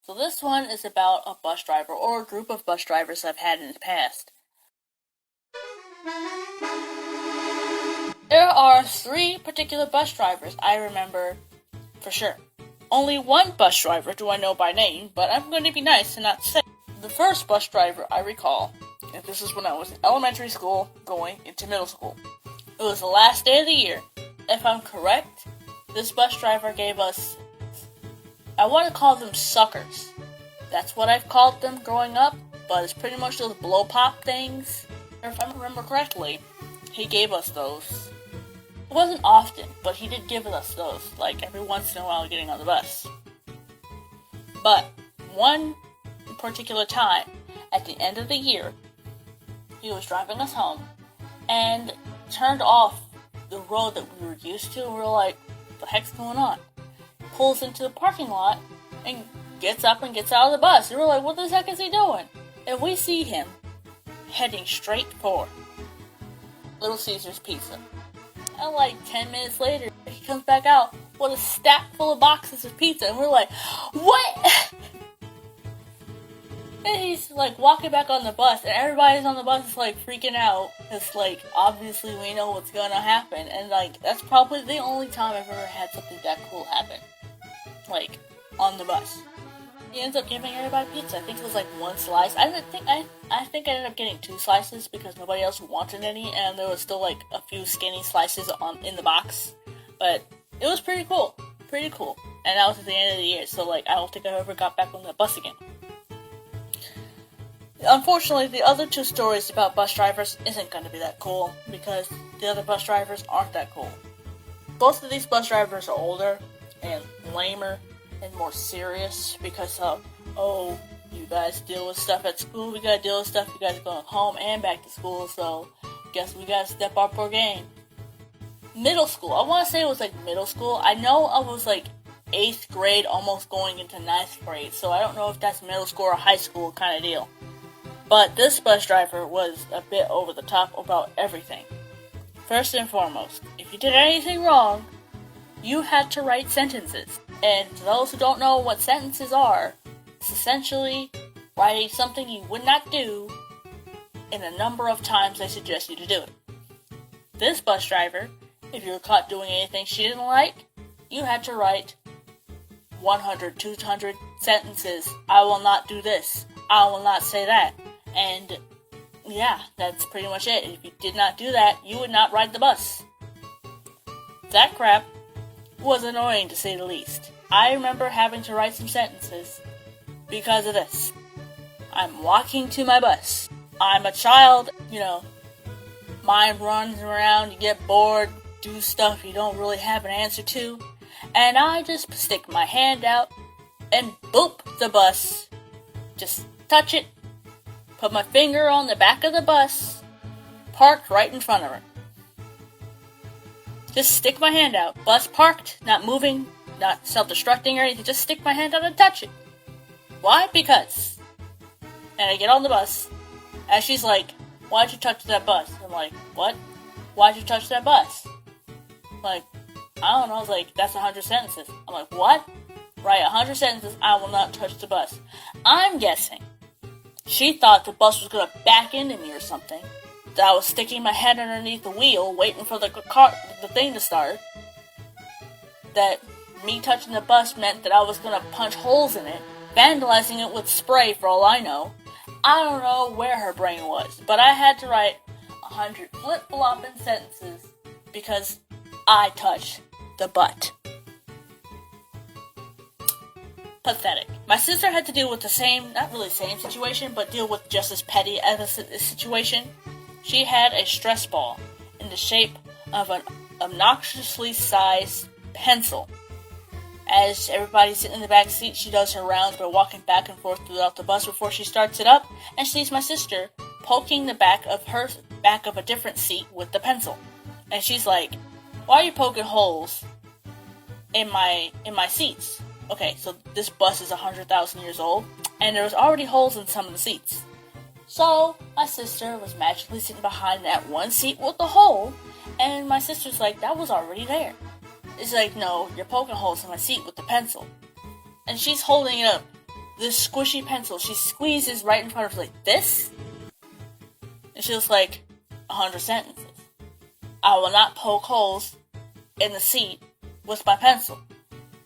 So this one is about a bus driver, or a group of bus drivers I've had in the past. There are 3 particular bus drivers I remember for sure. Only one bus driver do I know by name, but I'm going to be nice and not say. The first bus driver I recall, and this is when I was in elementary school going into middle school. It was the last day of the year. If I'm correct, this bus driver gave us, I want to call them suckers. That's what I've called them growing up, but it's pretty much those blow pop things. Or if I remember correctly, he gave us those. It wasn't often, but he did give us those, like every once in a while getting on the bus. But one particular time, at the end of the year, he was driving us home and turned off the road that we were used to, and we were like, what the heck's going on? Pulls into the parking lot and gets up and gets out of the bus. And we're like, what the heck is he doing? And we see him heading straight for Little Caesars Pizza. And like 10 minutes later, he comes back out with a stack full of boxes of pizza, and we're like, what? And he's like walking back on the bus, and everybody's on the bus is like freaking out. It's like, obviously we know what's gonna happen, and like, that's probably the only time I've ever had something that cool happen. Like, on the bus. He ends up giving everybody pizza. I think it was like 1 slice. I think I ended up getting 2 slices because nobody else wanted any, and there was still like a few skinny slices in the box. But it was pretty cool. Pretty cool. And that was at the end of the year, so like, I don't think I ever got back on the bus again. Unfortunately, the other 2 stories about bus drivers isn't going to be that cool, because the other bus drivers aren't that cool. Both of these bus drivers are older and lamer and more serious because of, oh, you guys deal with stuff at school, we gotta deal with stuff, you guys going home and back to school, so guess we gotta step up our game. Middle school, I want to say it was like middle school. I know I was like 8th grade, almost going into 9th grade, so I don't know if that's middle school or high school kind of deal. But this bus driver was a bit over the top about everything. First and foremost, if you did anything wrong, you had to write sentences. And to those who don't know what sentences are, it's essentially writing something you would not do in a number of times they suggest you to do it. This bus driver, if you were caught doing anything she didn't like, you had to write 100, 200 sentences. I will not do this. I will not say that. And yeah, that's pretty much it. If you did not do that, you would not ride the bus. That crap was annoying, to say the least. I remember having to write some sentences because of this. I'm walking to my bus. I'm a child, mind runs around, you get bored, do stuff you don't really have an answer to, and I just stick my hand out and boop the bus. Just touch it, put my finger on the back of the bus, parked right in front of her. Just stick my hand out. Bus parked, not moving, not self-destructing or anything. Just stick my hand out and touch it. Why? Because. And I get on the bus, and she's like, why'd you touch that bus? I'm like, what? Why'd you touch that bus? I'm like, I don't know. I was like, that's 100 sentences. I'm like, what? Write 100 sentences, I will not touch the bus. I'm guessing she thought the bus was going to back into me or something. That I was sticking my head underneath the wheel, waiting for the thing to start. That me touching the bus meant that I was going to punch holes in it, vandalizing it with spray for all I know. I don't know where her brain was, but I had to write 100 flip-flopping sentences because I touched the butt. Pathetic. My sister had to deal with the same, not really same situation, but deal with just as petty as a situation. She had a stress ball in the shape of an obnoxiously sized pencil. As everybody's sitting in the back seat, she does her rounds by walking back and forth throughout the bus before she starts it up, and she sees my sister poking the back of a different seat with the pencil. And she's like, why are you poking holes in my seats? Okay, so this bus is 100,000 years old, and there was already holes in some of the seats. So, my sister was magically sitting behind that one seat with the hole, and my sister's like, that was already there. It's like, no, you're poking holes in my seat with the pencil. And she's holding it up this squishy pencil. She squeezes right in front of her, like this. And she was like, 100 sentences. I will not poke holes in the seat with my pencil.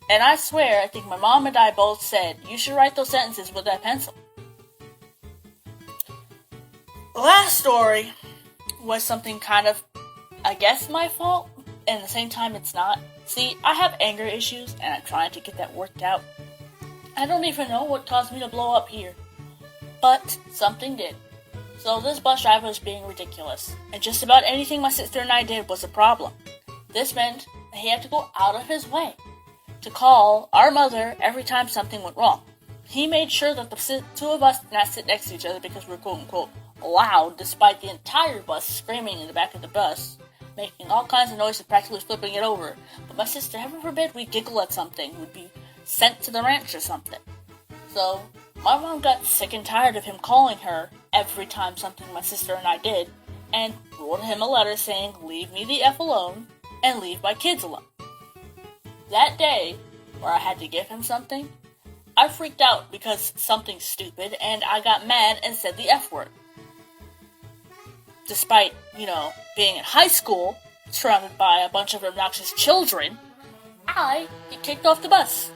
And I swear, I think my mom and I both said, you should write those sentences with that pencil. The last story was something kind of, I guess, my fault, and at the same time it's not. See, I have anger issues, and I'm trying to get that worked out. I don't even know what caused me to blow up here, but something did. So this bus driver was being ridiculous, and just about anything my sister and I did was a problem. This meant that he had to go out of his way to call our mother every time something went wrong. He made sure that the two of us did not sit next to each other because we're quote-unquote loud, despite the entire bus screaming in the back of the bus, making all kinds of noise and practically flipping it over. But my sister, heaven forbid we giggle at something, would be sent to the ranch or something. So my mom got sick and tired of him calling her every time something my sister and I did, and wrote him a letter saying, leave me the F alone, and leave my kids alone. That day, where I had to give him something, I freaked out because something stupid, and I got mad and said the F word. Despite, being in high school, surrounded by a bunch of obnoxious children, I get kicked off the bus.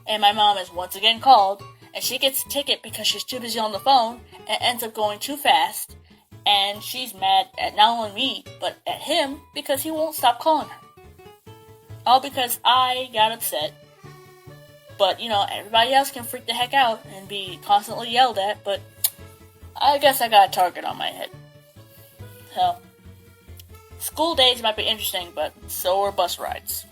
And my mom is once again called, and she gets a ticket because she's too busy on the phone and ends up going too fast, and she's mad at not only me, but at him because he won't stop calling her. All because I got upset. But, everybody else can freak the heck out and be constantly yelled at, but I guess I got a target on my head. So, school days might be interesting, but so are bus rides.